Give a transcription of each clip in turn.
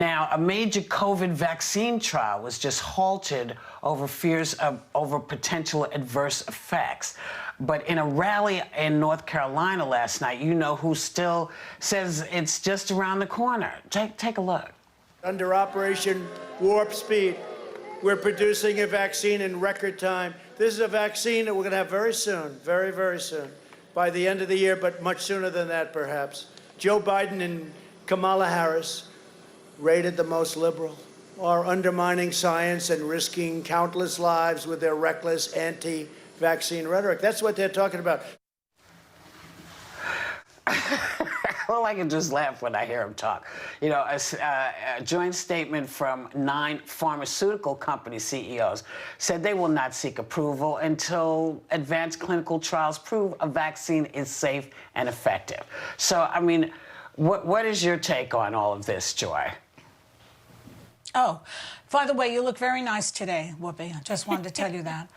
Now, a major COVID vaccine trial was just halted over fears over potential adverse effects. But in a rally in North Carolina last night, you know who still says it's just around the corner. Take a look. Under Operation Warp Speed, we're producing a vaccine in record time. This is a vaccine that we're going to have very soon, very, very soon, by the end of the year, but much sooner than that, perhaps. Joe Biden and Kamala Harris, rated the most liberal, are undermining science and risking countless lives with their reckless anti-vaccine rhetoric. That's what they're talking about. Well, I can just laugh when I hear him talk. You know, a joint statement from 9 pharmaceutical company CEOs said they will not seek approval until advanced clinical trials prove a vaccine is safe and effective. So, I mean, what is your take on all of this, Joy? Oh, by the way, you look very nice today, Whoopi. I just wanted to tell you that.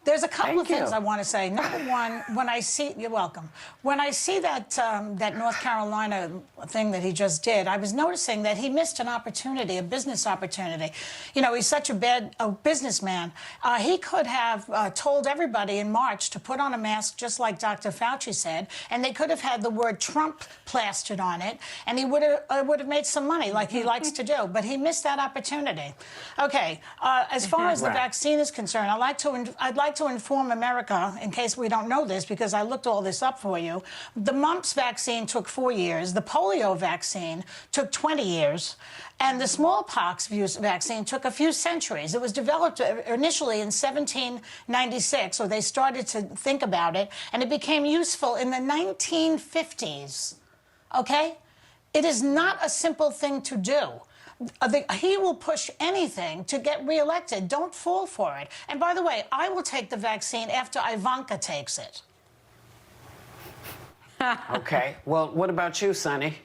There's a couple of things I want to say. Number one, when I see, you're welcome. When I see that that North Carolina thing that he just did, I was noticing that he missed an opportunity, a business opportunity. You know, he's such a businessman. He could have told everybody in March to put on a mask, just like Dr. Fauci said, and they could have had the word Trump plastered on it, and he would have made some money, like he likes to do. But he missed that opportunity. Okay, as far as the vaccine is concerned, I'd like to inform America, in case we don't know this, because I looked all this up for you. The mumps vaccine took 4 years. The polio vaccine took 20 years. And the smallpox vaccine took a few centuries. It was developed initially in 1796, or they started to think about it, and it became useful in the 1950s. Okay? It is not a simple thing to do. He will push anything to get reelected. Don't fall for it. And by the way, I will take the vaccine after Ivanka takes it. Okay. Well, what about you, Sonny?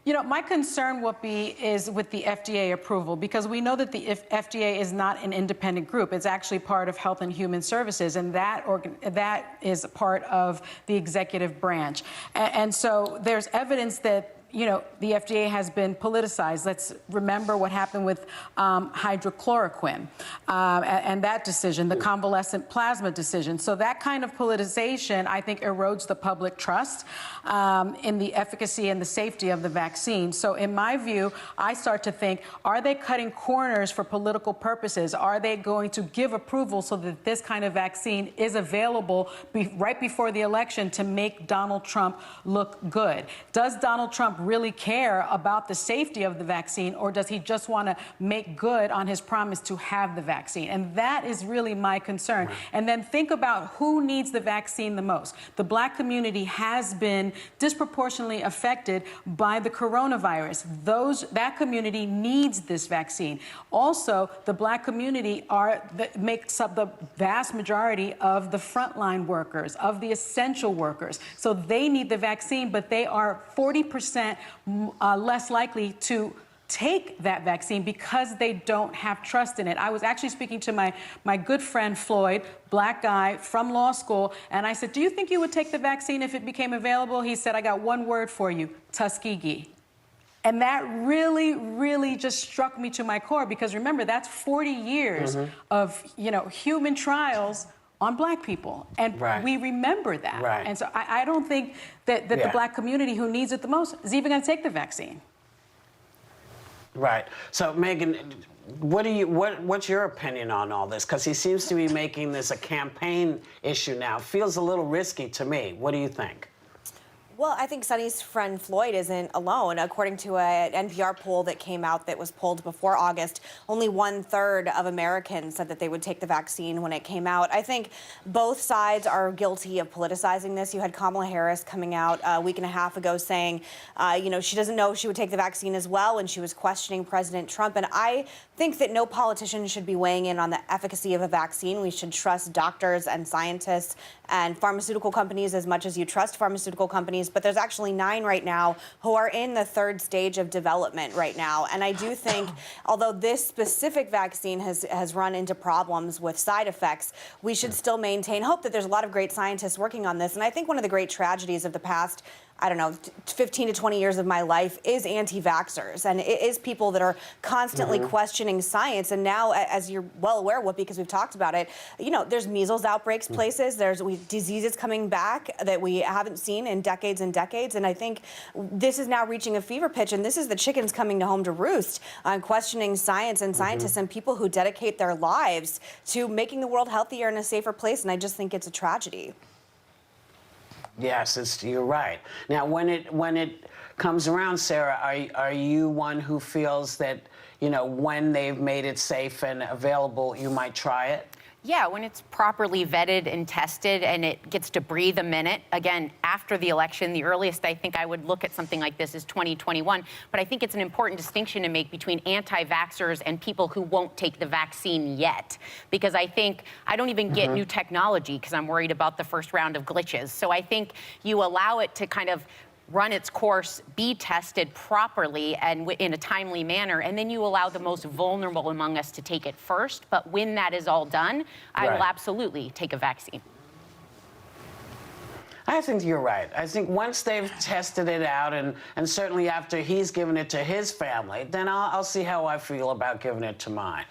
You know, my concern, Whoopi, is with the FDA approval, because we know that the FDA is not an independent group. It's actually part of Health and Human Services, and that is part of the executive branch. And so there's evidence that, you know, the FDA has been politicized. Let's remember what happened with hydrochloroquine and that decision, the convalescent plasma decision. So that kind of politicization, I think, erodes the public trust in the efficacy and the safety of the vaccine. So in my view, I start to think, are they cutting corners for political purposes? Are they going to give approval so that this kind of vaccine is available right before the election to make Donald Trump look good? Does Donald Trump really care about the safety of the vaccine, or does he just want to make good on his promise to have the vaccine? And that is really my concern. Right. And then think about who needs the vaccine the most. The Black community has been disproportionately affected by the coronavirus. That community needs this vaccine. Also, the Black community makes up the vast majority of the frontline workers, of the essential workers. So they need the vaccine, but they are 40% less likely to take that vaccine because they don't have trust in it. I was actually speaking to my good friend Floyd, Black guy from law school, and I said, do you think you would take the vaccine if it became available? He said, I got one word for you, Tuskegee. And that really, really just struck me to my core, because remember, that's 40 years of, you know, human trials on Black people. And we remember that. Right. And so I don't think that the Black community who needs it the most is even going to take the vaccine. Right. So, Megan, what's your opinion on all this? Because he seems to be making this a campaign issue now. Feels a little risky to me. What do you think? Well, I think Sonny's friend Floyd isn't alone. According to an NPR poll that came out that was polled before August, only 1/3 of Americans said that they would take the vaccine when it came out. I think both sides are guilty of politicizing this. You had Kamala Harris coming out a week and a half ago saying, you know, she doesn't know if she would take the vaccine as well, and she was questioning President Trump. And I think that no politician should be weighing in on the efficacy of a vaccine. We should trust doctors and scientists and pharmaceutical companies as much as you trust pharmaceutical companies. But there's actually 9 right now who are in the 3rd stage of development right now. And I do think, although this specific vaccine has run into problems with side effects, we should still maintain hope that there's a lot of great scientists working on this. And I think one of the great tragedies of the past I don't know, 15 to 20 years of my life is anti-vaxxers, and it is people that are constantly questioning science. And now, as you're well aware, Whoopi, because we've talked about it, you know, there's measles outbreaks places, there's diseases coming back that we haven't seen in decades and decades. And I think this is now reaching a fever pitch, and this is the chickens coming home to roost on questioning science and scientists and people who dedicate their lives to making the world healthier and a safer place. And I just think it's a tragedy. Yes, you're right. Now, when it comes around, Sarah, are you one who feels that, you know, when they've made it safe and available, you might try it? Yeah, when it's properly vetted and tested and it gets to breathe a minute. Again, after the election, the earliest I think I would look at something like this is 2021. But I think it's an important distinction to make between anti-vaxxers and people who won't take the vaccine yet. Because I think I don't even get new technology because I'm worried about the first round of glitches. So I think you allow it to kind of run its course, be tested properly and in a timely manner, and then you allow the most vulnerable among us to take it first. But when that is all done, I will absolutely take a vaccine. I think you're right. I think once they've tested it out, and certainly after he's given it to his family, then I'll see how I feel about giving it to mine.